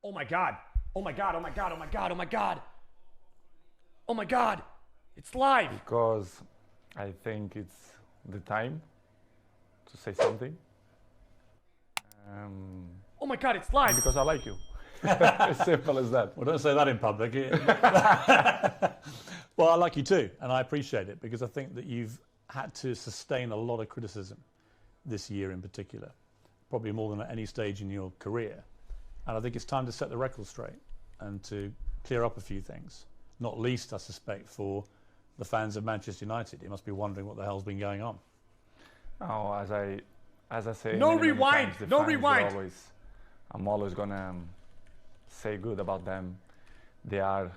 Oh my God. Oh my God. Oh my God. Oh my God. Oh my God. Oh my God. It's live. Because I think it's the time to say something. Oh my God. It's live. Because I like you. As simple as that. Well, don't say that in public. Well, I like you too, and I appreciate it because I think that you've had to sustain a lot of criticism this year in particular, probably more than at any stage in your career. And I think it's time to set the record straight and to clear up a few things, not least, I suspect, for the fans of Manchester United. You must be wondering what the hell's been going on. Oh, as I say, No many rewind. times, the No fans, rewind. I'm always gonna say good about them. They are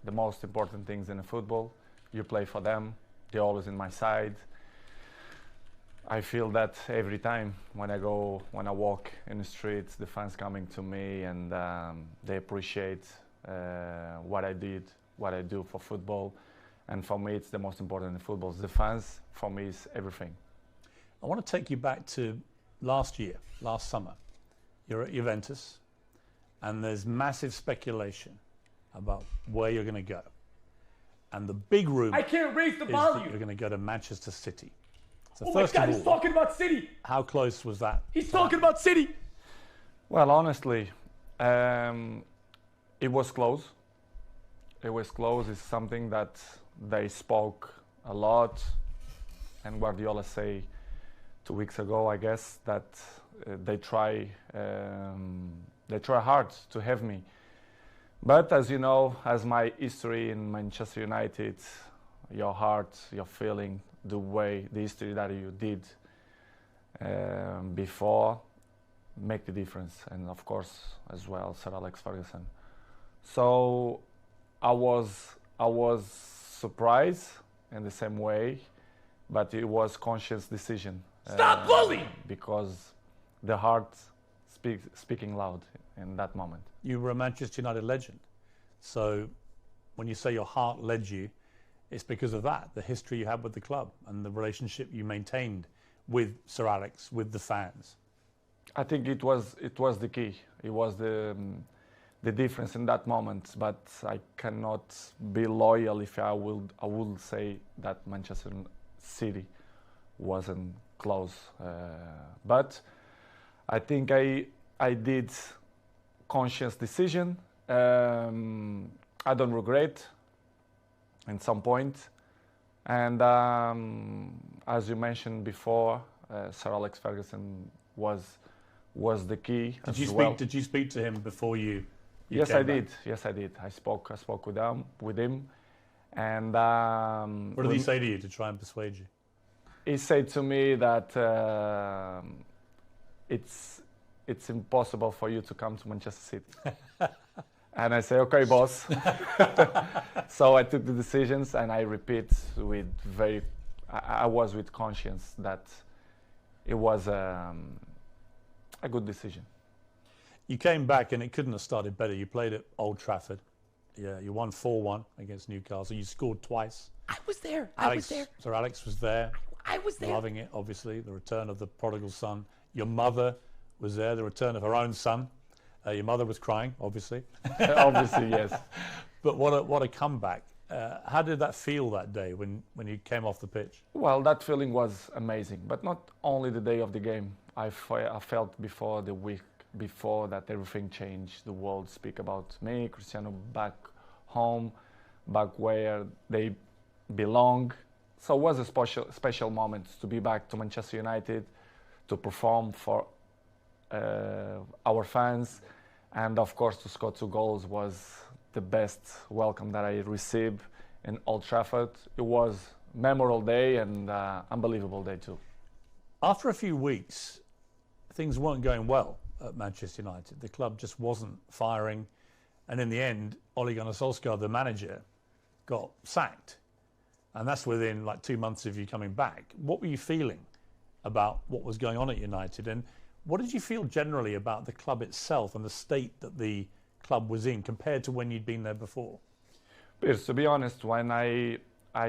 the most important things in football. You play for them. They're always in my side. I feel that every time when I walk in the streets, the fans coming to me and they appreciate what I do for football. And for me, it's the most important in football. The fans, for me, is everything. I want to take you back to last summer. You're at Juventus, and there's massive speculation about where you're going to go. And the big rumor I can't raise the is volume. that you're going to go to Manchester City. So Oh my first God. of He's all, talking about City. how close was that? He's talking about City. Well, honestly, it was close. It was close. It's something that they spoke a lot, and Guardiola say 2 weeks ago, I guess, that they try hard to have me. But as you know, as my history in Manchester United, your heart, your feeling, the history that you did before, make the difference. And of course, as well, Sir Alex Ferguson. So I was surprised in the same way, but it was conscious decision. Stop bullying! Because the heart speaking loud in that moment. You were a Manchester United legend. So when you say your heart led you, it's because of that, the history you had with the club and the relationship you maintained with Sir Alex, with the fans. I think it was the key. It was the difference in that moment. But I cannot be loyal if I will say that Manchester City wasn't close. But I think I did conscious decision. I don't regret in some point. And as you mentioned before, Sir Alex Ferguson was the key. Did you speak to him before you Yes, came I back? did. Yes, I did. I spoke with him, and What did he say to you to try and persuade you? he said to me that it's impossible for you to come to Manchester City. And I say, okay, boss. So I took the decisions, and I repeat I was with conscience that it was a good decision. You came back and it couldn't have started better. You played at Old Trafford. Yeah, you won 4-1 against Newcastle. You scored twice. I was there. Sir Alex was there. I was there. Loving it, obviously, the return of the prodigal son. Your mother was there, the return of her own son. Your mother was crying, obviously. Obviously, yes. But what a comeback. How did that feel that day when you came off the pitch? Well, that feeling was amazing, but not only the day of the game. I felt before the week before that everything changed. The world speak about me, Cristiano, back home, back where they belong. So it was a special moment to be back to Manchester United, to perform for our fans, and of course to score 2 goals was the best welcome that I received in Old Trafford. It was a memorable day and unbelievable day too. After a few weeks, things weren't going well at Manchester United. The club just wasn't firing, and in the end, Ole Gunnar Solskjaer, the manager, got sacked, and that's within like 2 months of you coming back. What were you feeling about what was going on at United, and what did you feel generally about the club itself and the state that the club was in compared to when you'd been there before? Piers, to be honest, when I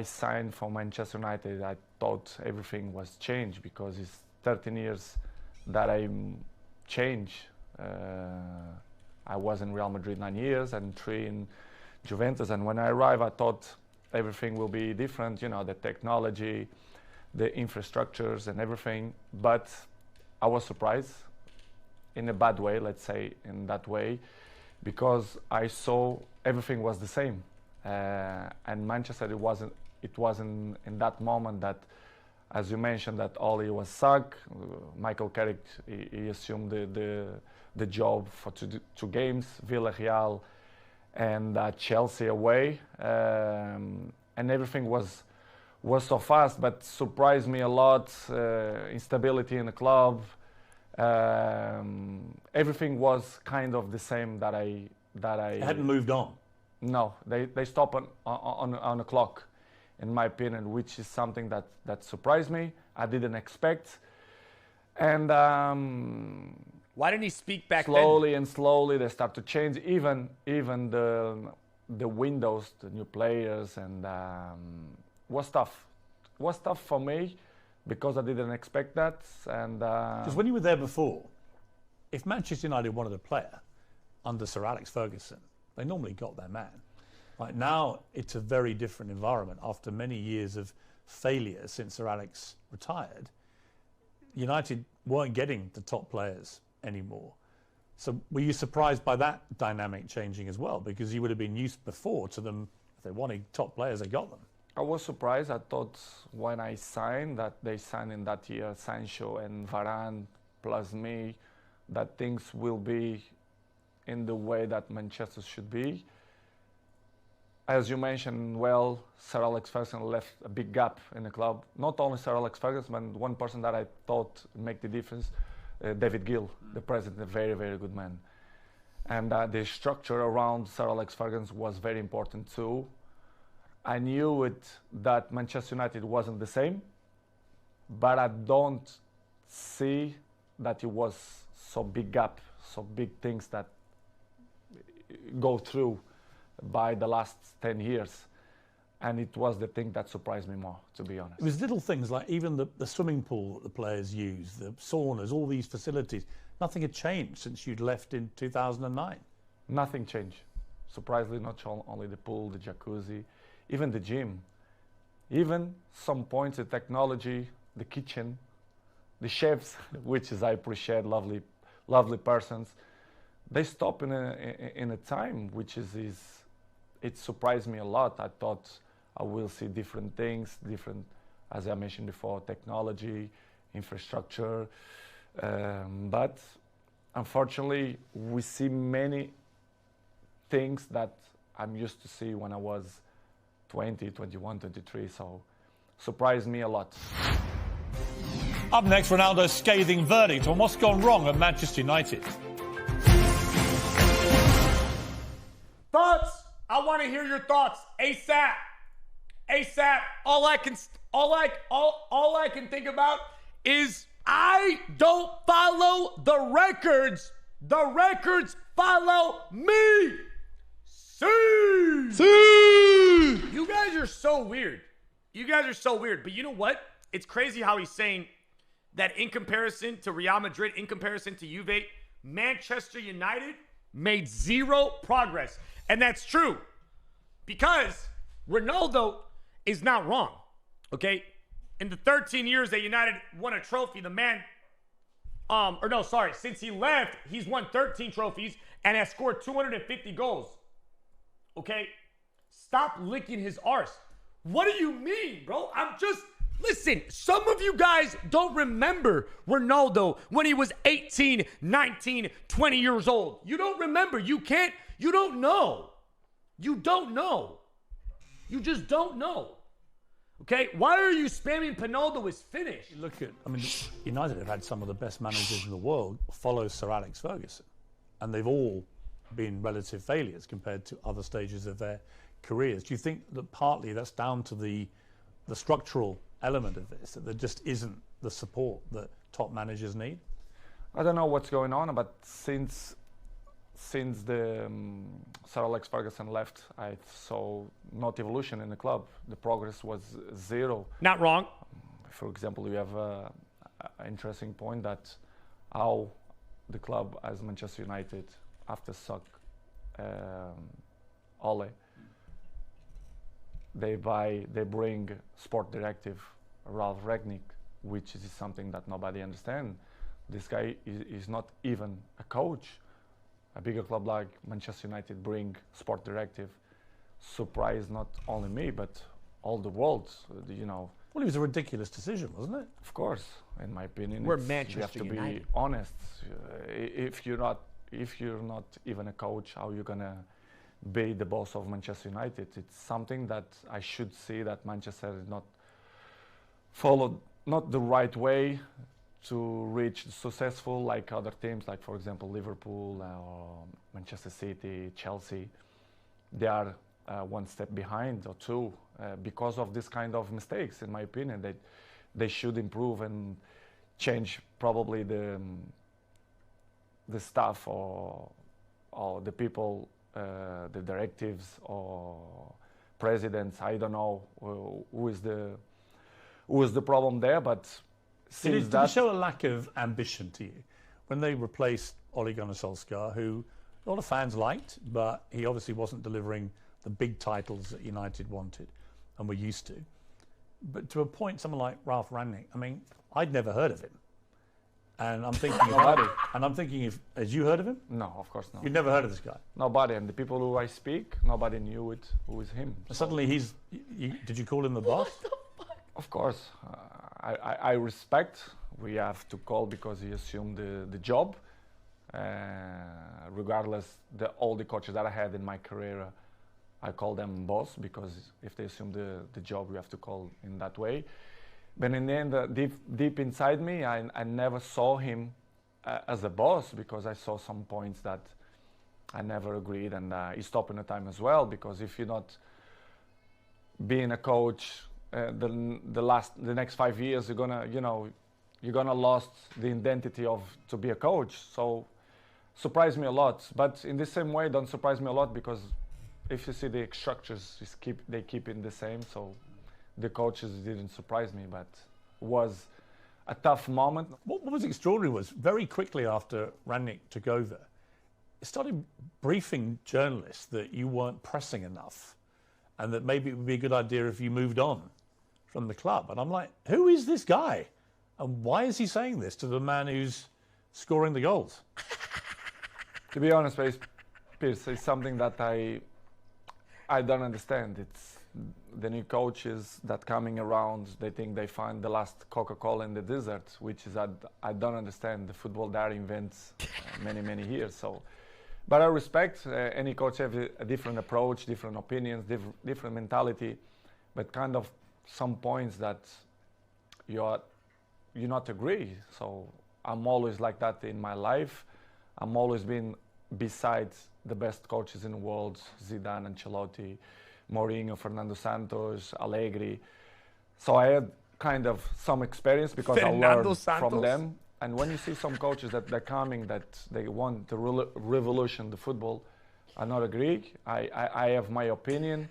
signed for Manchester United, I thought everything was changed because it's 13 years that I changed I was in Real Madrid 9 years and 3 in Juventus. And when I arrived, I thought everything will be different, you know, the technology, the infrastructures and everything. But I was surprised in a bad way, let's say in that way, because I saw everything was the same. And Manchester, it wasn't in that moment that, as you mentioned, that Oli was sacked. Michael Carrick, he assumed the job for 2 games, Villarreal and Chelsea away, and everything was so fast, but surprised me a lot. Instability in the club, everything was kind of the same that I It hadn't moved on. No, they stop on the clock, in my opinion, which is something that surprised me. I didn't expect. And why didn't he speak back slowly and slowly they start to change. Even the windows, the new players, and was tough. Was tough for me because I didn't expect that. And because when you were there before, if Manchester United wanted a player under Sir Alex Ferguson, they normally got their man. Right now, it's a very different environment. After many years of failure since Sir Alex retired, United weren't getting the top players anymore. So were you surprised by that dynamic changing as well? Because you would have been used before to them, if they wanted top players, they got them. I was surprised. I thought when I signed, that they signed in that year Sancho and Varane plus me, that things will be in the way that Manchester should be. As you mentioned, well, Sir Alex Ferguson left a big gap in the club. Not only Sir Alex Ferguson, but one person that I thought make the difference, David Gill, the president, a very, very good man. And the structure around Sir Alex Ferguson was very important too. I knew that Manchester United wasn't the same, but I don't see that it was so big gap, so big things that go through by the last 10 years. And it was the thing that surprised me more, to be honest. It was little things like even the swimming pool that the players use, the saunas, all these facilities. Nothing had changed since you'd left in 2009. Nothing changed. Surprisingly, not only the pool, the jacuzzi, even the gym. Even some points, the technology, the kitchen, the chefs, which is I appreciate, lovely persons. They stop in a time which is it surprised me a lot. I thought I will see different things, different, as I mentioned before, technology, infrastructure, but unfortunately we see many things that I'm used to see when I was 20, 21, 23, so surprised me a lot. Up next, Ronaldo's scathing verdict on what's gone wrong at Manchester United. Thoughts? I want to hear your thoughts ASAP. ASAP. All I can think about is I don't follow the records. The records follow me. See. You guys are so weird. But you know what? It's crazy how he's saying that in comparison to Real Madrid, in comparison to Juve, Manchester United made zero progress. And that's true because Ronaldo is not wrong, okay? In the 13 years that United won a trophy, the man, since he left, he's won 13 trophies and has scored 250 goals, okay? Stop licking his arse. What do you mean, bro? Listen, some of you guys don't remember Ronaldo when he was 18, 19, 20 years old. You don't remember. You don't know. You don't know. You just don't know. Okay? Why are you spamming Pinaldo is finished? Look at, United have had some of the best managers in the world follow Sir Alex Ferguson. And they've all been relative failures compared to other stages of their careers. Do you think that partly that's down to the structural element of this, that there just isn't the support that top managers need? I don't know what's going on, but since the Sir Alex Ferguson left, I saw not evolution in the club. The progress was zero. Not wrong. For example, you have an interesting point that how the club as Manchester United suck Ole, they bring sport directive Ralph Ragnick, which is something that nobody understands. This guy is not even a coach. A bigger club like Manchester United bring sport directive, surprised not only me but all the world. You know. Well, it was a ridiculous decision, wasn't it? Of course, in my opinion, We're you have Manchester to United. be honest. If you're not even a coach, how are you gonna be the boss of Manchester United? It's something that I should see that Manchester is not followed not the right way to reach successful like other teams, like for example Liverpool or Manchester City, Chelsea. They are one step behind or two because of this kind of mistakes. In my opinion, they should improve and change probably the staff or the people, the directives or presidents. I don't know who is the problem there, but did it show a lack of ambition to you when they replaced Ole Gunnar Solskjaer, who a lot of fans liked, but he obviously wasn't delivering the big titles that United wanted and were used to. But to a point, someone like Ralph Rangnick, I mean, I'd never heard of him. And I'm thinking if had you heard of him? No, of course not. You'd never heard of this guy? Nobody, and the people who I speak, nobody knew it. Who is him? So suddenly did you call him the boss? Of course, I respect. We have to call because he assumed the job. Regardless, all the coaches that I had in my career, I call them boss because if they assume the job, we have to call in that way. But in the end, deep inside me, I never saw him as a boss because I saw some points that I never agreed, and he stopped in the time as well. Because if you're not being a coach, the next 5 years, you're gonna lost the identity of to be a coach. So surprised me a lot. But in the same way, don't surprise me a lot because if you see the structures, they keep it the same. So the coaches didn't surprise me, but was a tough moment. What was extraordinary was very quickly after Rangnick took over, he started briefing journalists that you weren't pressing enough and that maybe it would be a good idea if you moved on from the club. And I'm like, who is this guy? And why is he saying this to the man who's scoring the goals? To be honest, Piers, it's something that I don't understand. It's the new coaches that coming around, they think they find the last Coca-Cola in the desert, which is I don't understand. The football there invents many years. So, but I respect any coach have a different approach, different opinions, different mentality, but kind of some points that you not agree. So I'm always like that in my life. I'm always been beside the best coaches in the world, Zidane, Ancelotti, Mourinho, Fernando Santos, Allegri. So I had kind of some experience because I learned from them. And when you see some coaches that they're coming, that they want to revolution the football, I not agree. I have my opinion.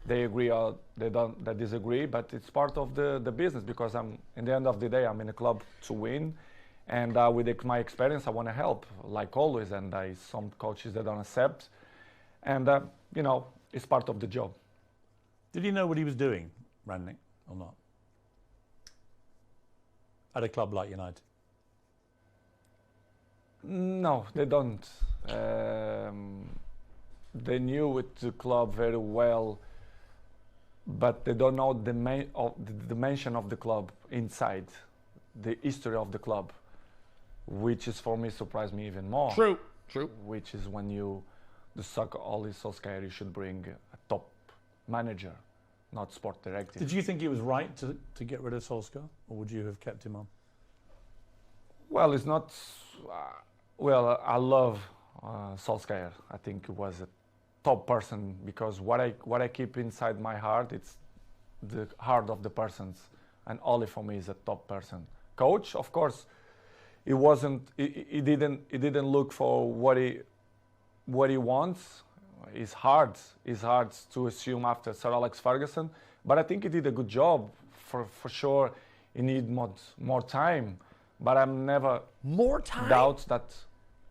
They agree or they disagree, but it's part of the business because in the end of the day, I'm in a club to win. And with my experience, I want to help, like always. And some coaches that don't accept. And, it's part of the job. Did he know what he was doing, Rangnick, or not? At a club like United? No, they don't. They knew the club very well, but they don't know the dimension of the club inside, the history of the club, which is for me surprised me even more. True. Which is when the soccer Ole Solskjaer, you should bring a top manager, not sport director. Did you think it was right to get rid of Solskjaer, or would you have kept him on? Well, it's not. I love Solskjaer. I think he was a top person because what I keep inside my heart, it's the heart of the persons, and Ole for me is a top person. Coach, of course, he wasn't. He didn't look for what he wants. It's hard to assume after Sir Alex Ferguson, but I think he did a good job. For sure, he need more time. But I'm never more time. Doubt that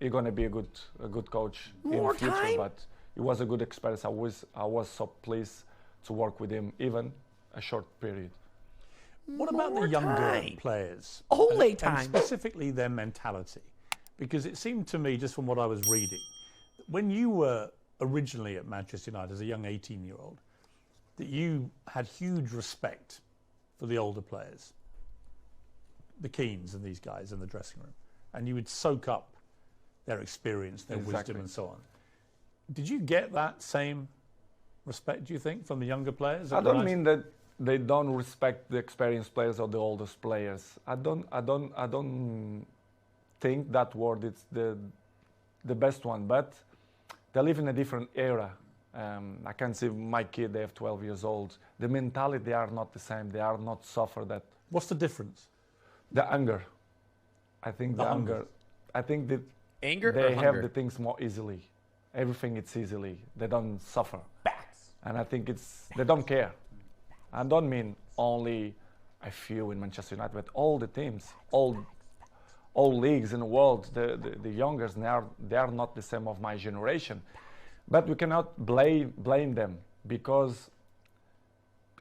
he's gonna be a good coach in More the future. time? But it was a good experience. I was so pleased to work with him, even a short period. What about the More younger time. players? Ole and time. specifically their mentality. Because it seemed to me, just from what I was reading, when you were originally at Manchester United as a young 18-year-old, that you had huge respect for the older players, the Keanes and these guys in the dressing room, and you would soak up their experience, their wisdom and so on. Did you get that same respect, do you think, from the younger players? I don't mean that they don't respect the experienced players or the oldest players. I don't think that word is the best one, but they live in a different era. I can see my kid, they have 12 years old. The mentality, they are not the same. They are not suffer that. What's the difference? The anger. I think the anger. I think that Anger they or have hunger? the things more easily. Everything it's easily. They don't suffer. Facts. And I think they don't care. I don't mean only a few in Manchester United, but all the teams, all leagues in the world, the youngers, they are not the same of my generation. But we cannot blame them because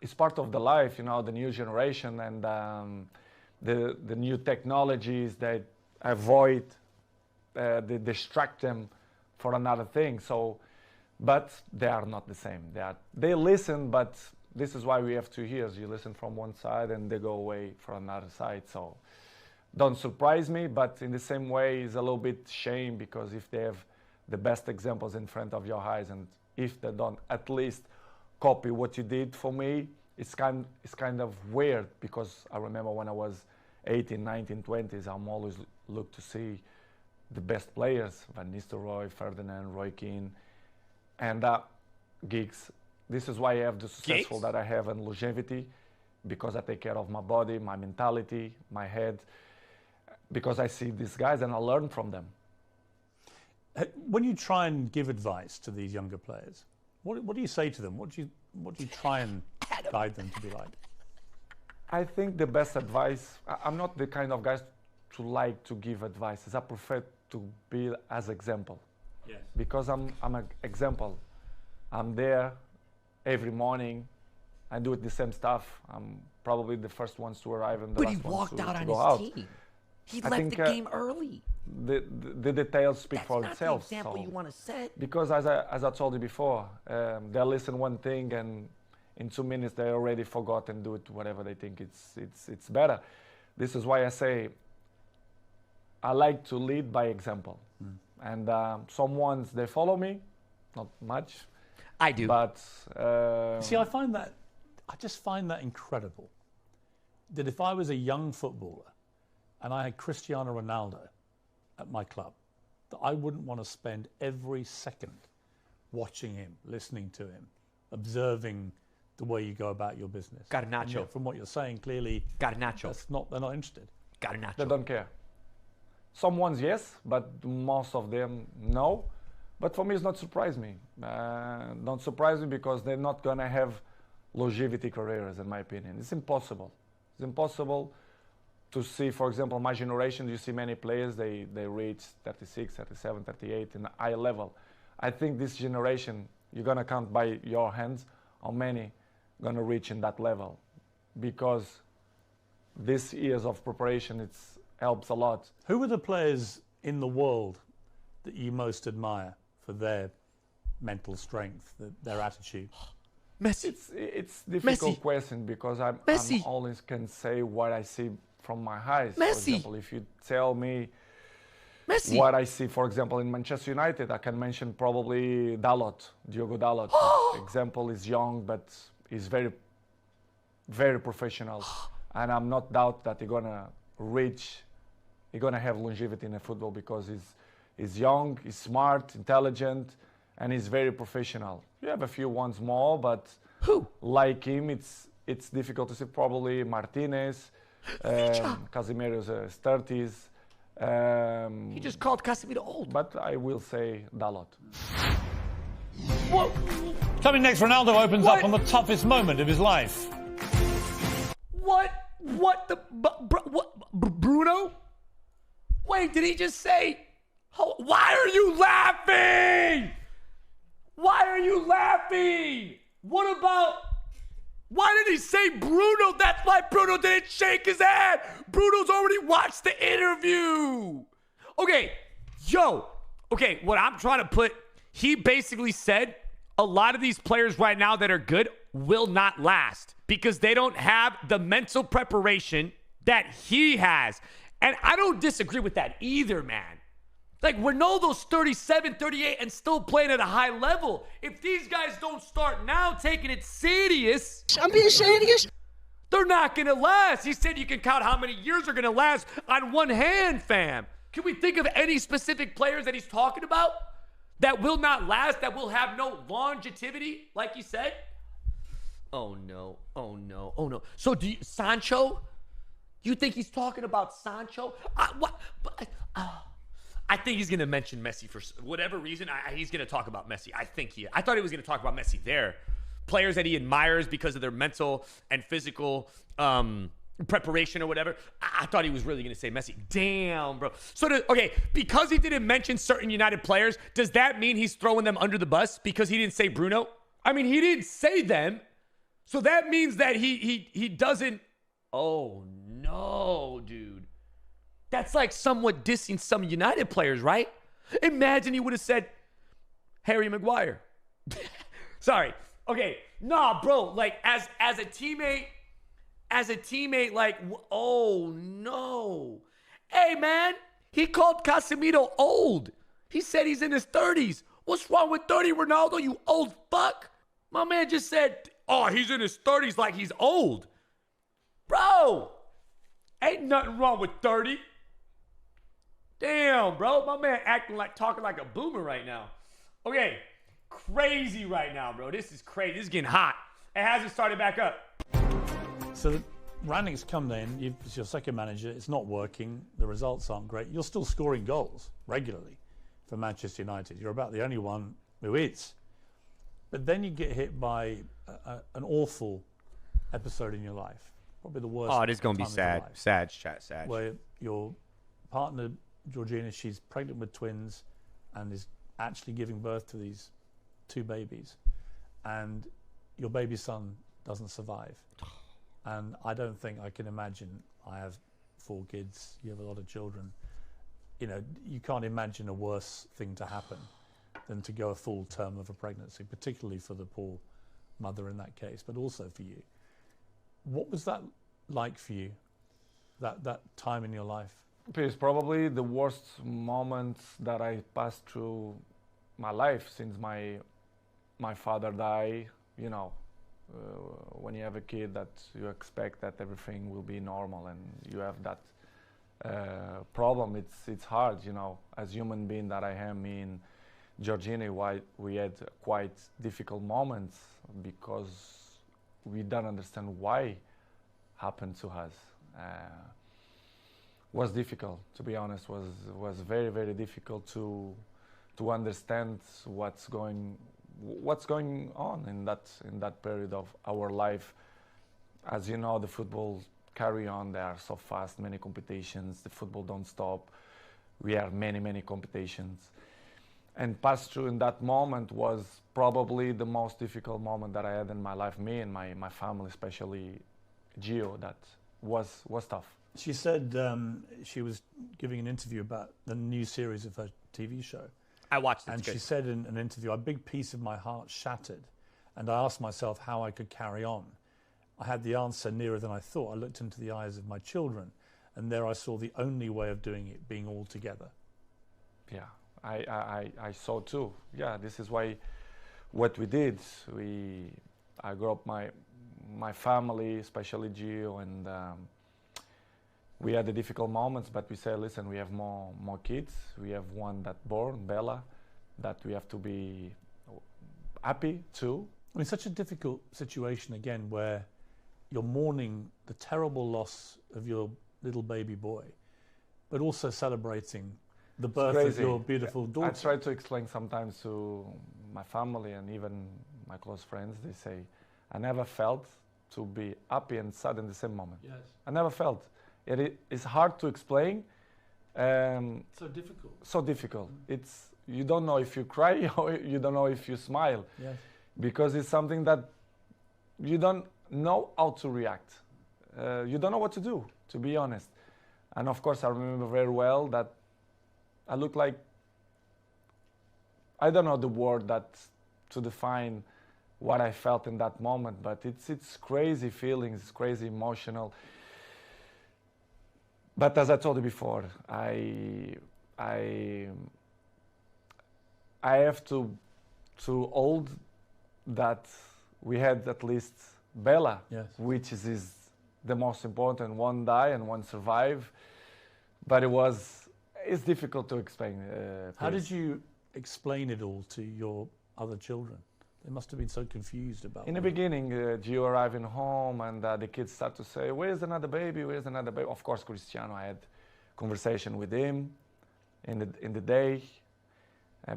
it's part of the life, the new generation and the new technologies that avoid, they distract them for another thing. So, but they are not the same. They listen, but this is why we have 2 years. You listen from one side and they go away from another side. So don't surprise me, but in the same way, it's a little bit shame because if they have the best examples in front of your eyes and if they don't at least copy what you did for me, it's kind of weird because I remember when I was 18, 19, 20s, I'm always look to see the best players, Van Nistelrooy, Ferdinand, Roy Keane, and Giggs. This is why I have the successful that I have and longevity, because I take care of my body, my mentality, my head, because I see these guys and I learn from them. When you try and give advice to these younger players, what do you say to them? What do you try and guide them to be like? I think the best advice, I'm not the kind of guy to like to give advices. I prefer to be as example. Yes. Because I'm an example. I'm there every morning. I do the same stuff. I'm probably the first ones to arrive and the But he last ones walked to out on go his out. team. He I left think, the game early. The details speak That's for not themselves. the example so- you want to set. Because as I told you before, they listen one thing and in 2 minutes they already forgot and do it whatever they think it's better. This is why I say I like to lead by example. And some ones they follow me, not much, I do. but See, I just find that incredible. That if I was a young footballer and I had Cristiano Ronaldo at my club, that I wouldn't want to spend every second watching him, listening to him, observing the way you go about your business. Garnacho. And yet, from what you're saying, clearly Garnacho. they're not interested. they Garnacho. don't care. Some ones yes, but most of them no. But for me, it's not surprise me. Don't surprise me because they're not gonna have longevity careers, in my opinion. It's impossible. It's impossible to see, for example, my generation, you see many players, they reach 36, 37, 38 in a high level. I think this generation, you're gonna count by your hands how many gonna reach in that level, because this years of preparation, helps a lot. Who are the players in the world that you most admire for their mental strength, their attitude? Messi. It's difficult Messi. question because I'm Messi. always can say what I see from my eyes. For Messi. example, if you tell me Messi. what I see, for example, in Manchester United, I can mention probably Dalot, Diogo Dalot. Example is young, but he's very, very professional, and I'm not doubt that he's gonna have longevity in the football because he's young, he's smart, intelligent, and he's very professional. You have a few ones more, but Who? like him, it's difficult to see. Probably Martinez, Casemiro's 30s. He just called Casemiro old. But I will say Dalot. What? Coming next, Ronaldo opens up on the toughest moment of his life. What? What the? What? Bruno? Wait, did he just say Why are you laughing? Why are you laughing? What about... Why did he say Bruno? That's why Bruno didn't shake his head. Bruno's already watched the interview. Okay, what I'm trying to put, he basically said a lot of these players right now that are good will not last because they don't have the mental preparation that he has. And I don't disagree with that either, man. Like, Ronaldo's 37, 38, and still playing at a high level. If these guys don't start now taking it serious, I'm being serious, they're not going to last. He said you can count how many years are going to last on one hand, fam. Can we think of any specific players that he's talking about that will not last, that will have no longevity, like he said? Oh, no. So, Sancho? You think he's talking about Sancho? I think he's going to mention Messi for whatever reason. He's going to talk about Messi. I thought he was going to talk about Messi there. Players that he admires because of their mental and physical preparation or whatever. I thought he was really going to say Messi. Damn, bro. So, because he didn't mention certain United players, does that mean he's throwing them under the bus because he didn't say Bruno? I mean, he didn't say them. So that means that he doesn't. Oh, no, dude. That's like somewhat dissing some United players, right? Imagine he would have said Harry Maguire. Sorry. Okay. Nah, bro. Like, as a teammate, like, oh, no. Hey, man, he called Casemiro old. He said he's in his 30s. What's wrong with 30, Ronaldo, you old fuck? My man just said, oh, he's in his 30s like he's old. Bro, ain't nothing wrong with 30. Damn, bro. My man talking like a boomer right now. Okay, crazy right now, bro. This is crazy. This is getting hot. It hasn't started back up. So Rangnick's come in. It's your second manager. It's not working. The results aren't great. You're still scoring goals regularly for Manchester United. You're about the only one who is. But then you get hit by an awful episode in your life. Probably the worst. Oh, it is going to be sad. Sad. Where your partner, Georgina, she's pregnant with twins and is actually giving birth to these two babies. And your baby son doesn't survive. And I don't think I can imagine. I have 4 kids. You have a lot of children. You know, you can't imagine a worse thing to happen than to go a full term of a pregnancy, particularly for the poor mother in that case, but also for you. What was that like for you, that time in your life? It's probably the worst moment that I passed through my life since my father died. You know, when you have a kid, that you expect that everything will be normal, and you have that problem. It's hard, you know, as human being that I am. Me and Georgina, we had quite difficult moments because we don't understand why happened to us. Was difficult, to be honest. Was very, very difficult to understand what's going on in that period of our life. As you know, the football carry on. They are so fast, many competitions. The football don't stop. We have many competitions. And pass through in that moment was probably the most difficult moment that I had in my life. Me and my family, especially Gio, that was tough. She said she was giving an interview about the new series of her TV show. I watched it. And she said in an interview, a big piece of my heart shattered. And I asked myself how I could carry on. I had the answer nearer than I thought. I looked into the eyes of my children, and there I saw the only way of doing it, being all together. Yeah. I saw too. Yeah, this is why what we did. I grew up my family, especially Gio, and we had the difficult moments. But we said, listen, we have more kids. We have one that born, Bella, that we have to be happy too. I mean, such a difficult situation again, where you're mourning the terrible loss of your little baby boy, but also celebrating the birth of your beautiful daughter. I try to explain sometimes to my family and even my close friends. They say, I never felt to be happy and sad in the same moment. Yes. I never felt. It's hard to explain, So difficult. So difficult. It's you don't know if you cry or you don't know if you smile, Yes. because it's something that you don't know how to react. You don't know what to do, to be honest. And of course, I remember very well that I looked like, I don't know the word that to define what I felt in that moment, but it's crazy feelings, it's crazy emotional. But as I told you before, I have to hold that we had at least Bella, Yes. which is the most important. One die and one survive, but it's difficult to explain. How please. did you explain it all to your other children? They must have been so confused about In the it. beginning, Gio arriving home and the kids start to say, "Where's another baby? Where's another baby?" Of course, Cristiano, I had conversation with him in the day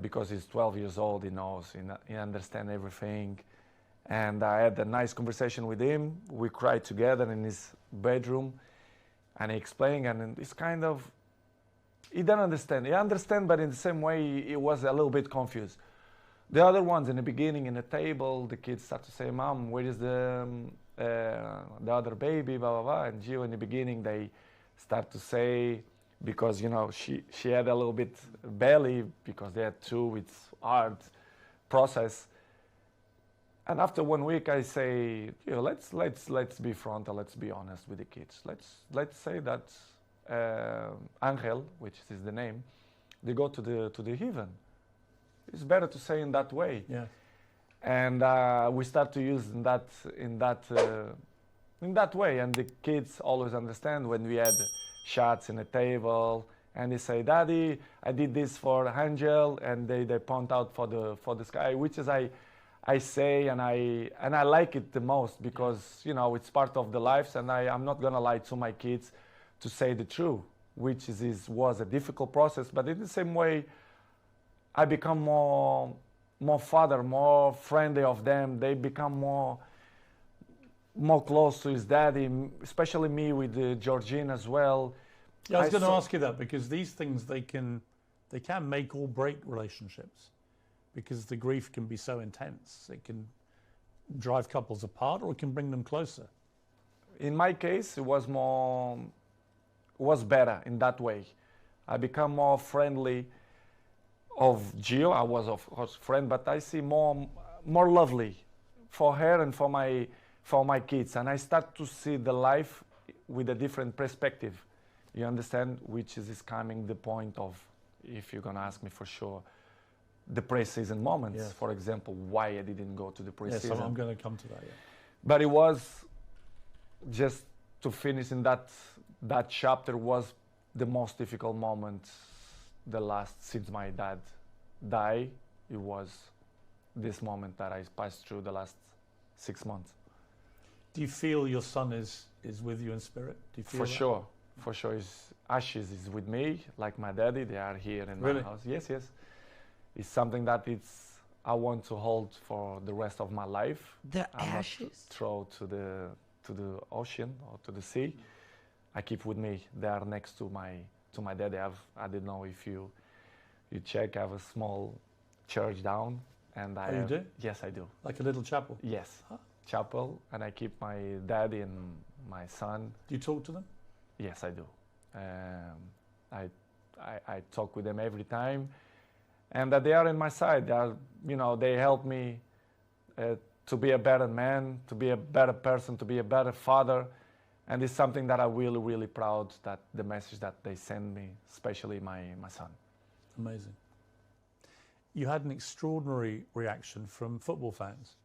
because he's 12 years old. He knows, he understands everything. And I had a nice conversation with him. We cried together in his bedroom, and he explained, and it's kind of, he didn't understand. He understand, but in the same way, he was a little bit confused. The other ones in the beginning, in the table, the kids start to say, "Mom, where is the other baby?" Blah blah blah. And Gio, in the beginning, they start to say, because she had a little bit belly because they had two. It's hard process. And after 1 week, I say, let's be frontal, let's be honest with the kids. Let's say that Angel, which is the name, they go to the heaven. It's better to say in that way. Yeah. And we start to use in that way. And the kids always understand when we had shots in the table, and they say, "Daddy, I did this for Angel," and they point out for the sky, which is I say, and I like it the most because it's part of the lives, and I'm not gonna lie to my kids to say the truth, which was a difficult process. But in the same way, I become more father, more friendly of them. They become more close to his daddy, especially me with Georgine as well. Yeah, I was going to ask you that because these things they can make or break relationships, because the grief can be so intense. It can drive couples apart, or it can bring them closer. In my case, it was better in that way. I become more friendly of Gio. I was of course friend, but I see more lovely for her and for my kids, and I start to see the life with a different perspective. You understand? Which is coming the point of, if you're gonna ask me for sure, the pre-season moments. Yes. For example, why I didn't go to the pre-season. Yes, I'm going to come to that. Yeah. But it was just to finish in that chapter was the most difficult moment. The last since my dad died, it was this moment that I passed through the last 6 months. Do you feel your son is with you in spirit? Do you feel For that? sure, for sure. His ashes is with me, like my daddy. They are here in Really? my house. Yes. It's something that I want to hold for the rest of my life. The I'm ashes? not throw to the ocean or to the sea. I keep with me. They are next to my daddy. I don't know if you check. I have a small church down, and Oh, you do? Yes, I do. Like a little chapel. Yes, Huh. chapel, and I keep my daddy and my son. Do you talk to them? Yes, I do. I talk with them every time, and that they are in my side. They are, they help me to be a better man, to be a better person, to be a better father, and it's something that I'm really, really proud that the message that they send me, especially my son. Amazing. You had an extraordinary reaction from football fans,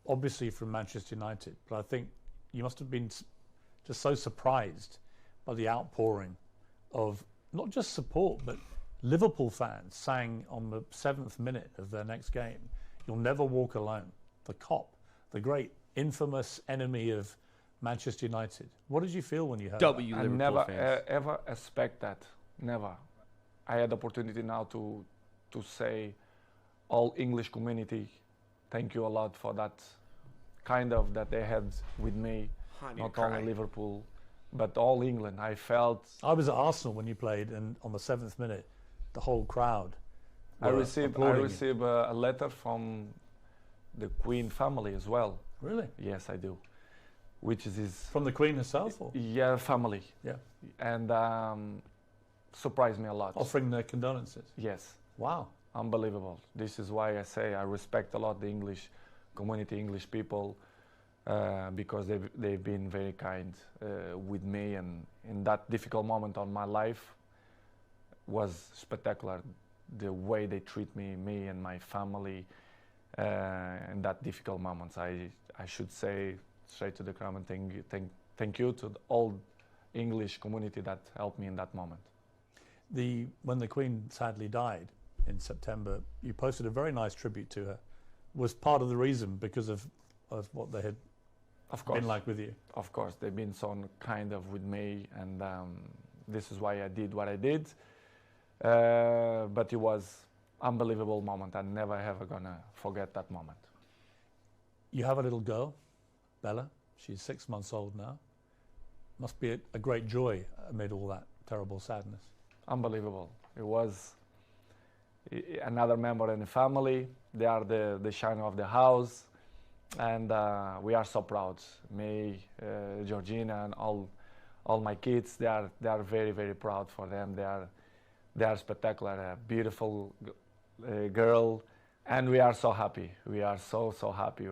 obviously from Manchester United, but I think you must have been just so surprised by the outpouring of not just support, but Liverpool fans sang on the 7th minute of their next game, "You'll never walk alone." The Cop, the great infamous enemy of Manchester United. What did you feel when you heard W I Liverpool never fans. ever expect that. Never. I had the opportunity now to say, all English community, thank you a lot for that kind of that they had with me. I need Not to only cry. Liverpool, but all England. I felt I was at Arsenal when you played, and on the 7th minute, the whole crowd. I were received applauding you. a letter from the Queen family as well. Really? Yes, I do. Which is his From the Queen herself? Or? family, Yeah. and surprised me a lot. Offering their condolences. Yes, Wow. unbelievable. This is why I say I respect a lot the English community, English people, because they've been very kind with me, and in that difficult moment on my life was spectacular. The way they treat me and my family in that difficult moments. I should say straight to the crowd and thank you to the all English community that helped me in that moment. When the Queen sadly died in September, you posted a very nice tribute to her. Was part of the reason because of what they had Of course, been like with you? of course, they've been so kind of with me, and this is why I did what I did. But it was unbelievable moment. I'm never ever gonna forget that moment. You have a little girl, Bella. She's 6 months old now. Must be a great joy amid all that terrible sadness. Unbelievable. It was another member in the family. They are the shine of the house, and we are so proud. Me, Georgina, and all my kids. They are very, very proud for them. They are spectacular. A beautiful girl, and we are so happy. We are so happy.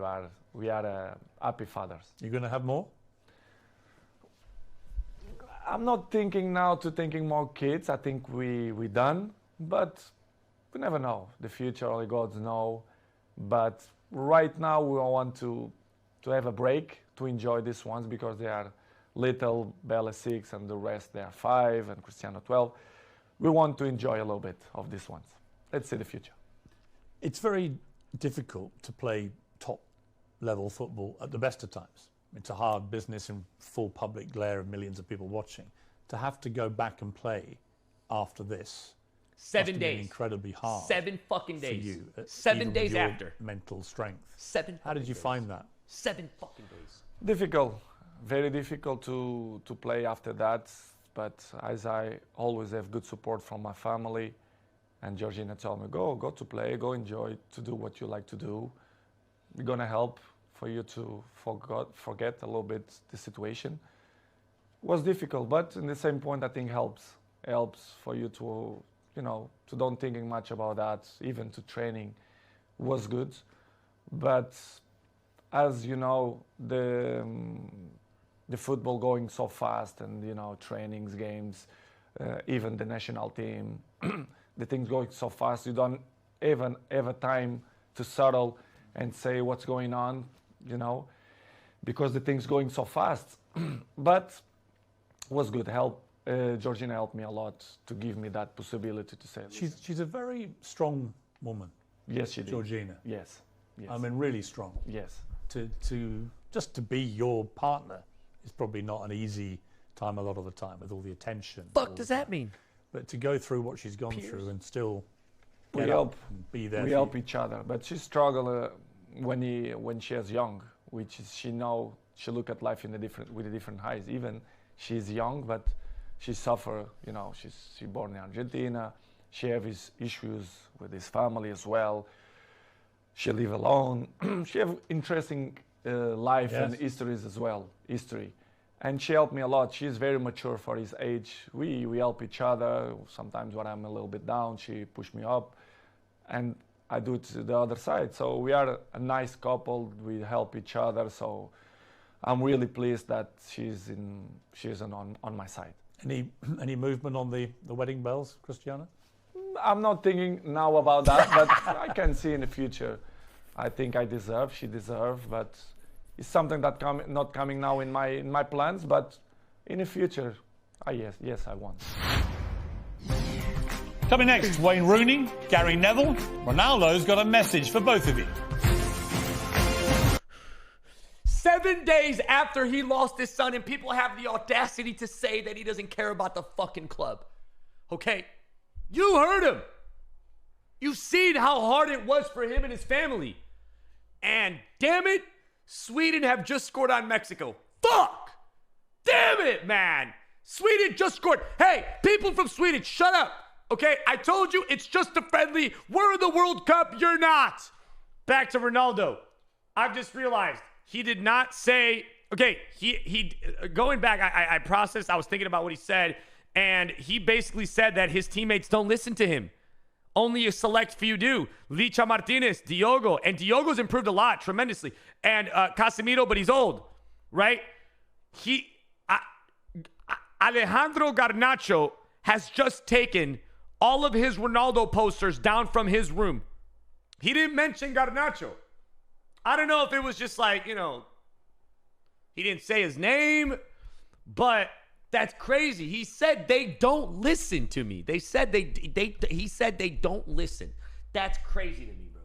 We are happy fathers. You're going to have more? I'm not thinking now to thinking more kids. I think we done, but we never know. The future only God know. But right now we want to have a break, to enjoy these ones, because they are little. Bella 6 and the rest they are 5 and Cristiano 12. We want to enjoy a little bit of these ones. Let's see the future. It's very difficult to play top level football at the best of times. It's a hard business in full public glare of millions of people watching. To have to go back and play after this 7 must have been days. incredibly hard. 7 fucking for days. you, 7 even with days your after. mental strength. 7. How did you find that? 7 fucking days. Difficult, very difficult to play after that. But as I always have good support from my family, and Georgina told me, go to play, go enjoy, to do what you like to do. We're gonna help for you to forget a little bit the situation. It was difficult, but in the same point, I think helps for you to, to don't thinking much about that. Even to training was good, but as you know, the football going so fast, and trainings, games, even the national team, the things going so fast, you don't even have a time to settle and say what's going on, because the things going so fast. But was good. Georgina helped me a lot to give me that possibility to say. She's a very strong woman. Yes, she did. Georgina. Yes. I mean, really strong. Yes. Just to be your partner is probably not an easy time a lot of the time, with all the attention. Fuck does that mean? But to go through what she's gone through and still We get help. up and be there. We for help you. each other, but she struggled when she was young, which is she look at life with a different eyes. Even she's young, but she suffer. She born in Argentina. She have his issues with his family as well. She live alone. She have interesting life and histories as well. And she helped me a lot. She's very mature for his age. We help each other. Sometimes when I'm a little bit down, she push me up, and I do it to the other side. So we are a nice couple. We help each other. So I'm really pleased that she's on my side. Any movement on the wedding bells, Cristiano? I'm not thinking now about that, but I can see in the future. I think she deserves, but it's something that not coming now in my plans, but in the future, yes, I want. Coming next, Wayne Rooney, Gary Neville. Ronaldo's got a message for both of you. 7 days after he lost his son, and people have the audacity to say that he doesn't care about the fucking club. Okay? You heard him. You've seen how hard it was for him and his family. And damn it, Sweden have just scored on Mexico. Fuck! damn it, man. Sweden just scored. Hey, people from Sweden, shut up. Okay, I told you it's just a friendly. We're in the World Cup. You're not. Back to Ronaldo. I've just realized he did not say. Okay, he going back. I processed. I was thinking about what he said, and he basically said that his teammates don't listen to him. Only a select few do. Licha Martinez, Diogo, and Diogo's improved a lot, tremendously. And Casemiro, but he's old, right? Alejandro Garnacho has just taken all of his Ronaldo posters down from his room. He didn't mention Garnacho. I don't know if it was just like, he didn't say his name, but that's crazy. He said they don't listen to me. He said they don't listen. That's crazy to me, bro.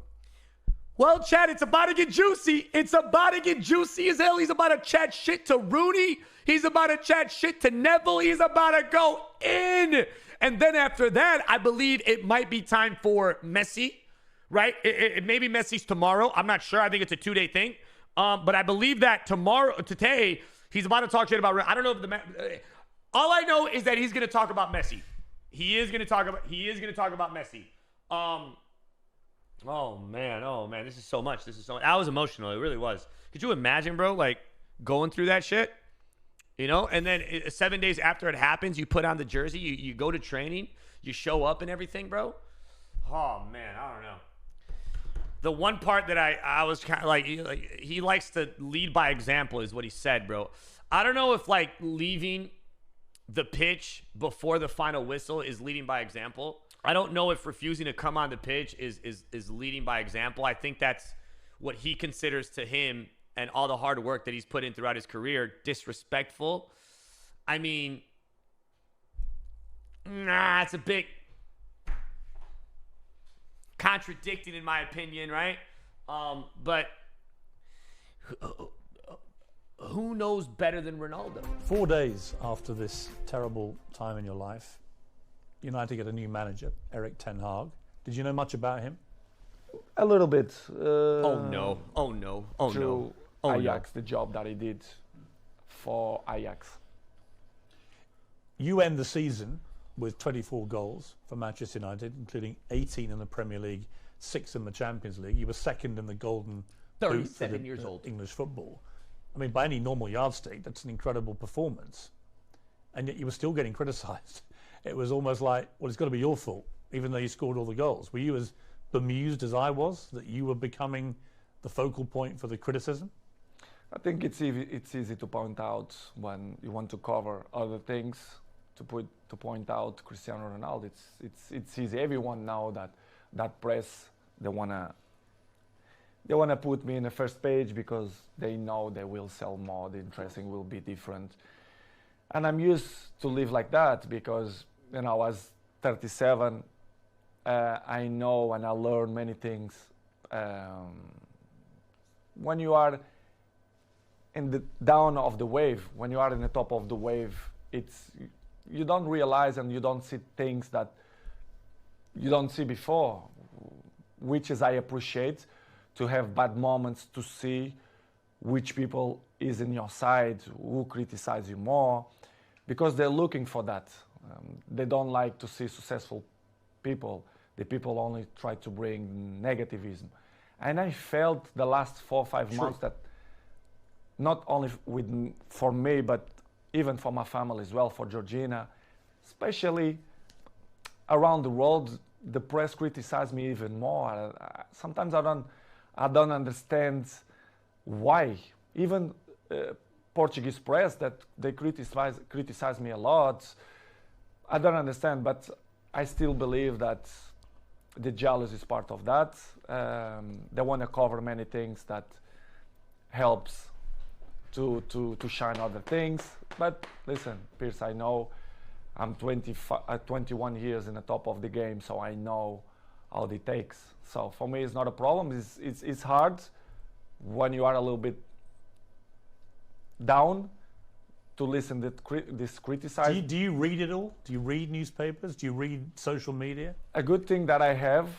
Well, Chad, it's about to get juicy. It's about to get juicy as hell. He's about to chat shit to Rooney. He's about to chat shit to Neville. He's about to go in. And then after that, I believe it might be time for Messi, right? It maybe Messi's tomorrow. I'm not sure. I think it's a 2-day thing. But I believe that today, he's about to talk shit about. I don't know if all I know is that he's going to talk about Messi. He is going to talk about Messi. Oh man, this is so much. I was emotional. It really was. Could you imagine, bro, like going through that shit? And then 7 days after it happens, you put on the jersey, you go to training, you show up and everything, bro. Oh man, I don't know. The one part that I was kind of like he likes to lead by example is what he said, bro. I don't know if like leaving the pitch before the final whistle is leading by example. I don't know if refusing to come on the pitch is leading by example. I think that's what he considers to him and all the hard work that he's put in throughout his career disrespectful. I mean, it's a bit contradicting in my opinion, right? But who knows better than Ronaldo? 4 days after this terrible time in your life, United get a new manager, Erik ten Hag. Did you know much about him? A little bit. Oh no. Ajax, the job that he did for Ajax. You end the season with 24 goals for Manchester United, including 18 in the Premier League, 6 in the Champions League. You were second in the Golden Boot 37 years old. English football. I mean, by any normal yardstick, that's an incredible performance. And yet you were still getting criticised. It was almost like, well, it's got to be your fault, even though you scored all the goals. Were you as bemused as I was that you were becoming the focal point for the criticism? I think it's easy to point out when you want to cover other things, to point out Cristiano Ronaldo. It's easy. Everyone know that press they wanna put me in the first page because they know they will sell more. The dressing will be different, and I'm used to live like that because I was 37. I know and I learn many things. When you are in the down of the wave, when you are in the top of the wave, you don't realize and you don't see things that you don't see before, which is I appreciate to have bad moments to see which people is in your side, who criticize you more, because they're looking for that. They don't like to see successful people. The people only try to bring negativism. And I felt the last 4 or 5 months that not only for me, but even for my family as well, for Georgina, especially around the world, the press criticized me even more. Sometimes I don't understand why. Even Portuguese press that they criticize me a lot. I don't understand, but I still believe that the jealousy is part of that. They want to cover many things that helps to shine other things. But listen, Pierce, I know I'm 21 years in the top of the game, so I know how it takes. So for me, it's not a problem. It's hard when you are a little bit down to listen to this criticized. Do you read it all? Do you read newspapers? Do you read social media? A good thing that I have,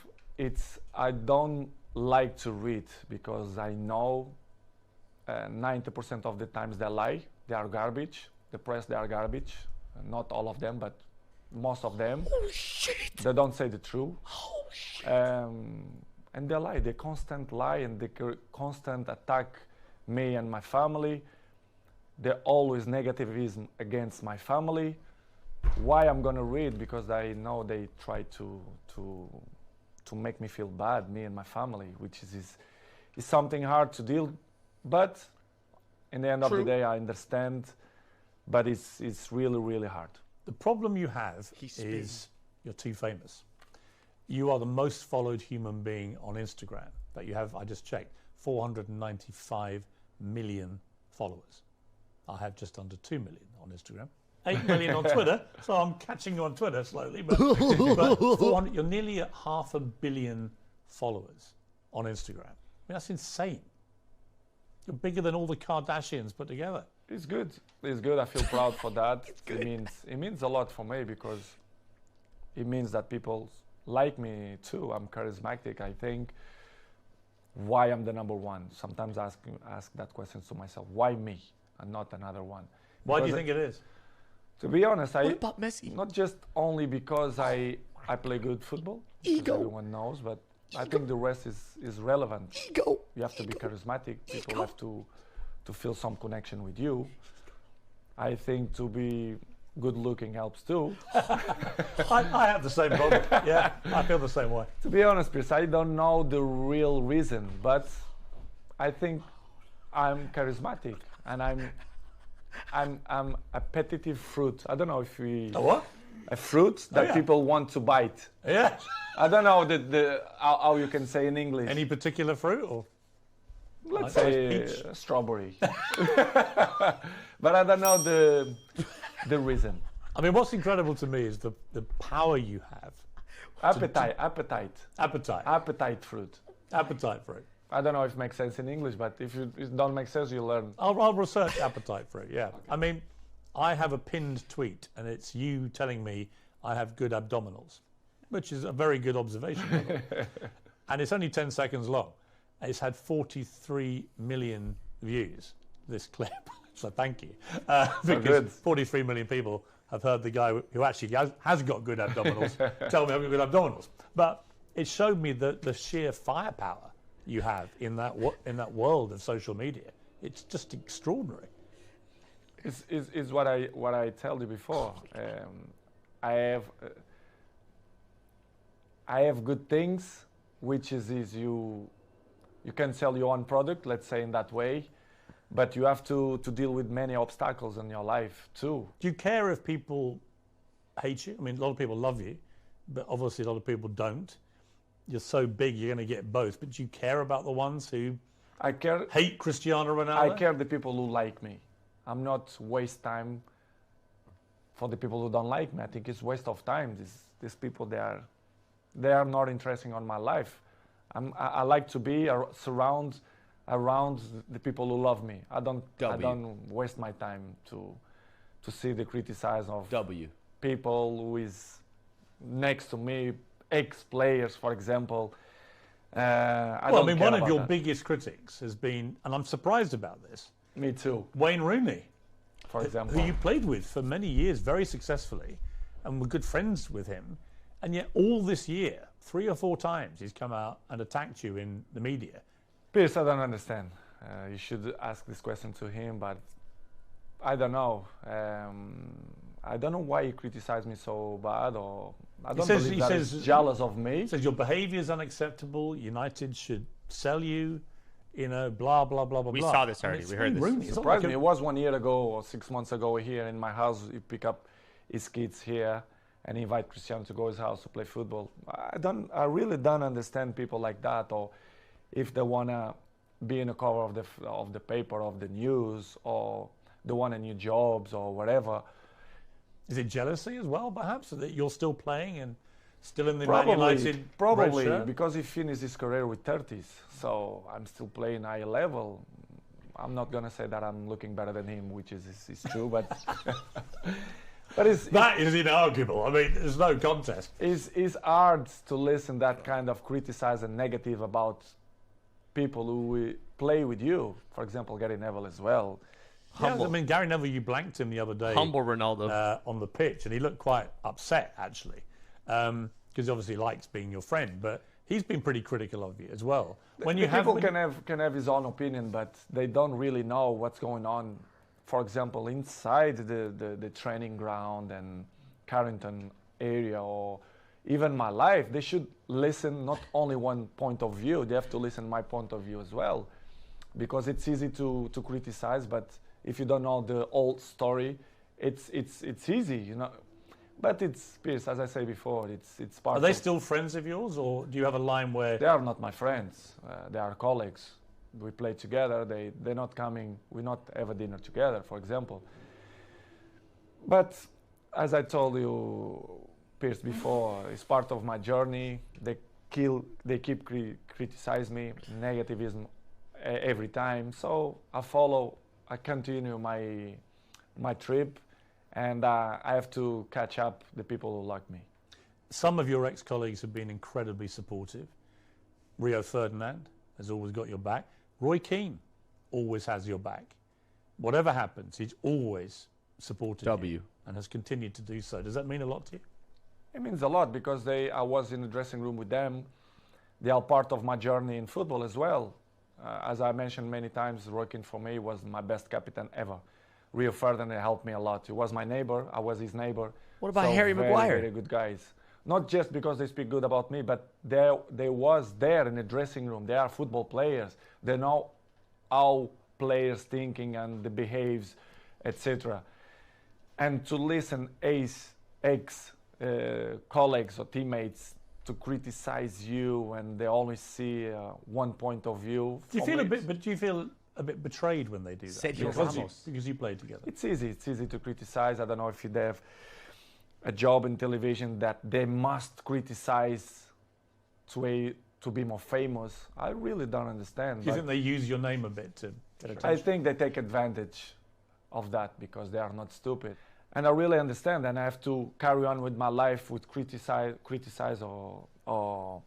I don't like to read because I know 90% of the times they lie. They are garbage. the press, they are garbage. Not all of them, but most of them. Oh shit! They don't say the truth. Oh shit! And they lie. They constant lie and they constant attack me and my family. They're always negativism against my family. Why I'm gonna read? Because I know they try to make me feel bad, me and my family, which is something hard to deal. But in the end of the day, I understand. But it's really, really hard. The problem you have is you're too famous. You are the most followed human being on Instagram that you have. I just checked, 495 million followers. I have just under 2 million on Instagram. 8 million on Twitter, so I'm catching you on Twitter slowly. But 400, you're nearly at 500 million followers on Instagram. I mean, that's insane. You're bigger than all the Kardashians put together. It's good. It's good. I feel proud for that. It means a lot for me because it means that people like me too. I'm charismatic. I think why I'm the number one. Sometimes I ask that question to myself. Why me and not another one? Why do you think it is? To be honest, What about Messi? Not just only because I play good football. Ego. Everyone knows, but I think the rest is relevant. Ego. You have to be charismatic. People have to feel some connection with you. I think to be good looking helps too. I have the same problem. Yeah, I feel the same way. To be honest, Chris, I don't know the real reason, but I think I'm charismatic and I'm a appetitive fruit. I don't know if we A what? a fruit that people want to bite. Yeah. I don't know how you can say in English. Any particular fruit or? Let's Like say peach. strawberry. But I don't know the reason. I mean, what's incredible to me is the power you have. Appetite Appetite fruit. fruit. I don't know if it makes sense in English, but if it don't make sense, you learn. I'll research appetite fruit, yeah. Okay. I mean, I have a pinned tweet and it's you telling me I have good abdominals, which is a very good observation. By the way. And it's only 10 seconds long. It's had 43 million views, this clip. So thank you. Because 43 million people have heard the guy who actually has got good abdominals tell me I've got good abdominals. But it showed me the sheer firepower you have in that world of social media. It's just extraordinary. Is what I told you before. I have good things, which is you can sell your own product, let's say in that way, but you have to deal with many obstacles in your life too. Do you care if people hate you? I mean, a lot of people love you, but obviously a lot of people don't. You're so big, you're going to get both. But do you care about the ones who hate Cristiano Ronaldo? I care the people who like me. I'm not waste time for the people who don't like me. I think it's waste of time. These people, they are not interesting on my life. I like to be around the people who love me. I don't waste my time to see the criticize of people who is next to me, ex-players, for example. I mean, one of your biggest critics has been, and I'm surprised about this. Me too. Wayne Rooney, for example, who you played with for many years very successfully, and were good friends with him, and yet all this year, 3 or 4 times, he's come out and attacked you in the media. Pierce, I don't understand. You should ask this question to him, but I don't know. I don't know why he criticized me so bad, or I don't believe that he's jealous of me. He says your behaviour is unacceptable. United should sell you. Blah blah blah blah. We saw this already. We heard this. It surprised me. It was 1 year ago or 6 months ago here in my house. He pick up his kids here and invite Cristiano to go to his house to play football. I really don't understand people like that, or if they wanna be in the cover of the paper, of the news, or they want a new jobs or whatever. Is it jealousy as well, perhaps, that you're still playing and still in the Man United? Probably, because he finished his career with 30s. So I'm still playing high level. I'm not gonna say that I'm looking better than him, which is true, but that is inarguable. I mean, there's no contest. It's hard to listen that kind of criticize and negative about people who play with you. For example, Gary Neville as well. Yeah, I mean, Gary Neville, you blanked him the other day. Humble Ronaldo. On the pitch, and he looked quite upset, actually, because he obviously likes being your friend, but he's been pretty critical of you as well. People can have his own opinion, but they don't really know what's going on, for example, inside the training ground and Carrington area, or even my life. They should listen not only one point of view, they have to listen my point of view as well, because it's easy to criticize, but if you don't know the whole story, it's easy, you know. But it's, Piers, as I say before, it's part. Are they still friends of yours, or do you have a line where they are not my friends? They are colleagues. We play together. They're not coming. We not have a dinner together, for example. But as I told you, Piers, before, it's part of my journey. They keep criticize me, negativism every time. So I continue my trip, and I have to catch up the people who like me. some of your ex-colleagues have been incredibly supportive? Rio Ferdinand has always got your back. Roy Keane always has your back. Whatever happens, he's always supported you and has continued to do so. Does that mean a lot to you? It means a lot because I was in the dressing room with them. They are part of my journey in football as well. As I mentioned many times, Roy Keane for me was my best captain ever. Rio Ferdinand helped me a lot. He was my neighbor. I was his neighbor. What about Harry Maguire? Very good guys. Not just because they speak good about me, but they was there in the dressing room. They are football players. They know how players thinking and the behaves, etc. And to listen ex-colleagues or teammates to criticize you and they always see one point of view. Do you feel a bit betrayed when they do that? Because you played together. It's easy to criticize. I don't know if they have a job in television that they must criticize to be more famous. I really don't understand. Do you think they use your name a bit to get attention? I think they take advantage of that because they are not stupid. And I really understand, and I have to carry on with my life with criticize or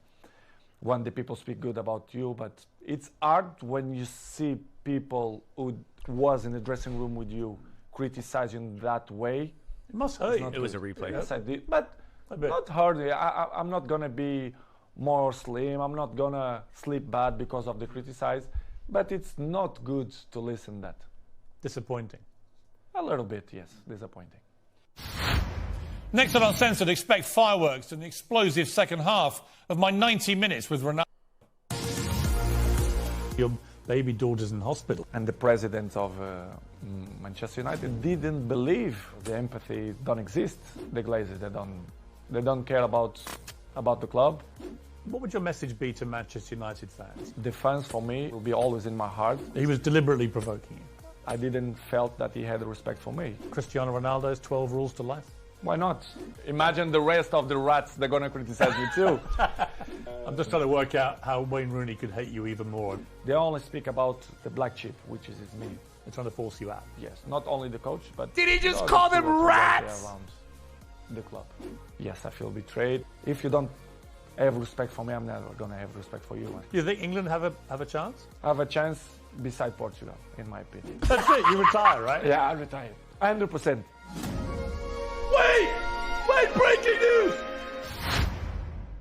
when the people speak good about you. But it's hard when you see people who was in the dressing room with you criticize you in that way. It must hurt you. It was a replay. Yes, I did. But not hurt me. I'm not going to be more slim. I'm not going to sleep bad because of the criticize. But it's not good to listen that. Disappointing. A little bit, yes. Disappointing. Next on Uncensored, expect fireworks and the explosive second half of my 90 minutes with Ronaldo. Your baby daughter's in hospital. And the president of Manchester United didn't believe the empathy don't exist. The Glazers, they don't care about the club. What would your message be to Manchester United fans? The fans, for me, will be always in my heart. He was deliberately provoking you. I didn't felt that he had respect for me. Cristiano Ronaldo's 12 rules to life. Why not? Imagine the rest of the rats, they're going to criticize me too. I'm just trying to work out how Wayne Rooney could hate you even more. They only speak about the black sheep, which is me. They're trying to force you out. Yes, not only the coach, but... Did he just call them rats? Around the club. Yes, I feel betrayed. If you don't have respect for me, I'm never going to have respect for you. Do you think England have a chance? I have a chance beside Portugal, in my opinion. That's it, you retire, right? Yeah, I retire. 100%. Wait, breaking news!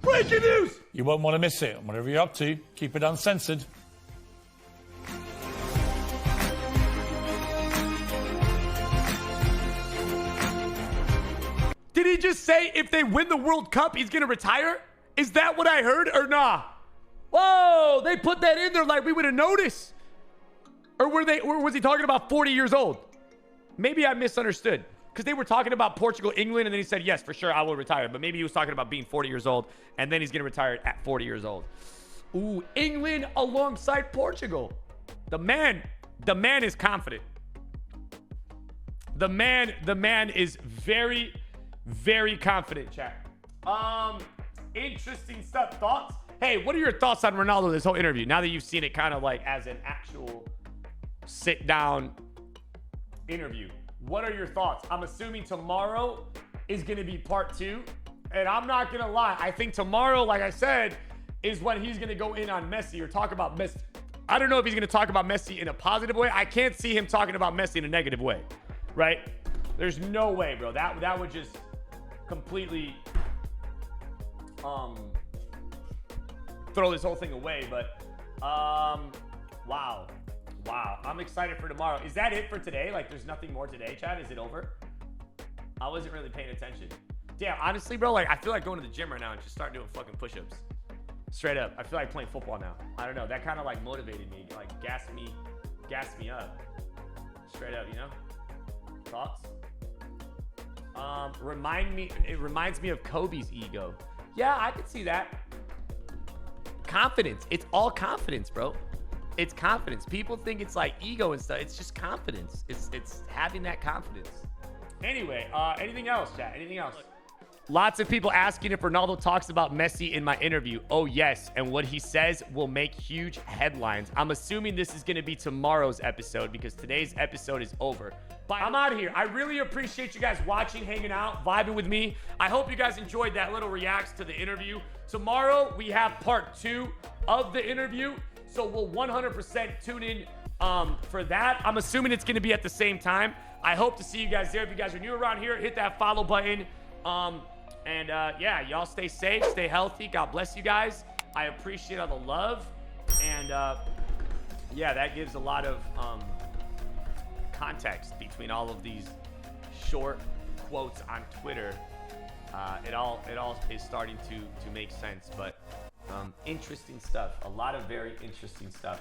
Breaking news! You won't want to miss it. Whatever you're up to, keep it uncensored. Did he just say if they win the World Cup, he's going to retire? Is that what I heard or nah? Whoa, they put that in there like we would have noticed. Or was he talking about 40 years old? Maybe I misunderstood. Because they were talking about Portugal, England, and then he said, yes, for sure, I will retire. But maybe he was talking about being 40 years old, and then he's going to retire at 40 years old. Ooh, England alongside Portugal. The man is confident. The man is very, very confident, chat. Interesting stuff. Thoughts? Hey, what are your thoughts on Ronaldo this whole interview? Now that you've seen it kind of like as an actual sit-down interview. What are your thoughts? I'm assuming tomorrow is going to be part 2. And I'm not going to lie. I think tomorrow, like I said, is when he's going to go in on Messi or talk about Messi I don't know if he's going to talk about Messi in a positive way. I can't see him talking about Messi in a negative way, right? There's no way, bro. That would just completely throw this whole thing away. But wow. I'm excited for tomorrow. Is that it for today? Like, there's nothing more today, Chad? Is it over? I wasn't really paying attention. Damn, honestly, bro, like, I feel like going to the gym right now and just start doing fucking push-ups. Straight up. I feel like playing football now. I don't know. That kind of like motivated me, like gassed me up. Straight up, you know? Thoughts? It reminds me of Kobe's ego. Yeah, I could see that. Confidence. It's all confidence, bro. It's confidence. People think it's like ego and stuff. It's just confidence. It's having that confidence. Anyway, anything else, chat? Anything else? Lots of people asking if Ronaldo talks about Messi in my interview. Oh, yes. And what he says will make huge headlines. I'm assuming this is going to be tomorrow's episode because today's episode is over. But I'm out of here. I really appreciate you guys watching, hanging out, vibing with me. I hope you guys enjoyed that little react to the interview. Tomorrow, we have part 2 of the interview. So we'll 100% tune in for that. I'm assuming it's going to be at the same time. I hope to see you guys there. If you guys are new around here, hit that follow button. Yeah, y'all stay safe, stay healthy. God bless you guys. I appreciate all the love. And yeah, that gives a lot of context between all of these short quotes on Twitter. It all is starting to make sense. But interesting stuff. A lot of very interesting stuff.